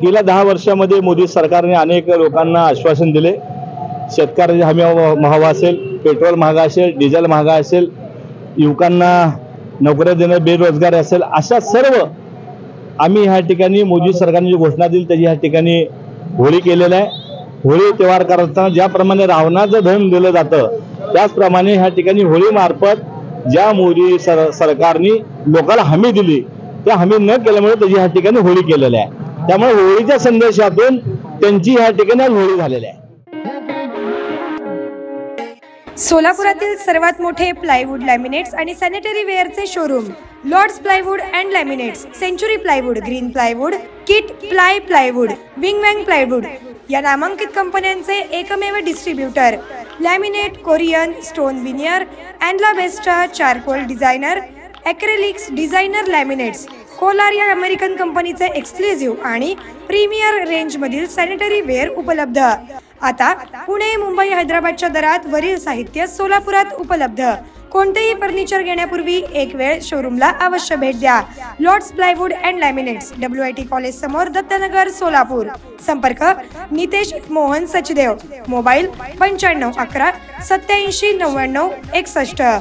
गेल्या 10 वर्षामध्ये मोदी सरकारने अनेक लोकांना आश्वासन दिले। शेतकऱ्याची हमी भाव असेल, पेट्रोल महाग असेल, डिझेल महाग असेल, युवकांना नोकऱ्या देणं, बेरोजगार असेल, अशा सर्व आम्ही ह्या ठिकाणी मोदी सरकारने जी घोषणा दिली त्याची ह्या ठिकाणी होळी केलेलं आहे। होळी त्योहार करताना ज्याप्रमाणे रावणाचं दहन दिलं जातं त्याचप्रमाणे ह्या ठिकाणी होळी मार्फत ज्या मोदी सरकारने लोकांना हमी दिली त्या हमी न केल्यामुळे त्याची ह्या ठिकाणी होळी केलेली आहे। त्यामुळे होळीच्या संदेशातून त्यांची ह्या ठिकाणी होळी झालेली आहे। सोलापुरातील सर्वात मोठे प्लायवूड, लॅमिनेट्स आणि सॅनिटरी वेअरचे showroom Lords plywood and laminates, century plywood, green plywood, kit plywood, wing plywood या नामांकित कंपन्यांचे एकमेव distributor. Laminate, Corian, stone veneer, अँडला बेस्टा, charcoal designer, acrylics designer laminates, कोलार या अमेरिकन कंपनीचे एक्सक्लुझिव्ह आणि प्रीमियर रेंजमधील सॅनिटरी वेअर उपलब्ध। आता पुणे, मुंबई, हैदराबादच्या दरात वरील साहित्य सोलापुरात उपलब्ध। कोणतेही फर्निचर घेण्यापूर्वी एक वेळ शोरूमला अवश्य भेट द्या। Lords plywood and laminates, WIT college समोर, दत्तनगर, सोलापूर। संपर्क नितेश मोहन सचदेव, मोबाईल 95 11 87 99 61।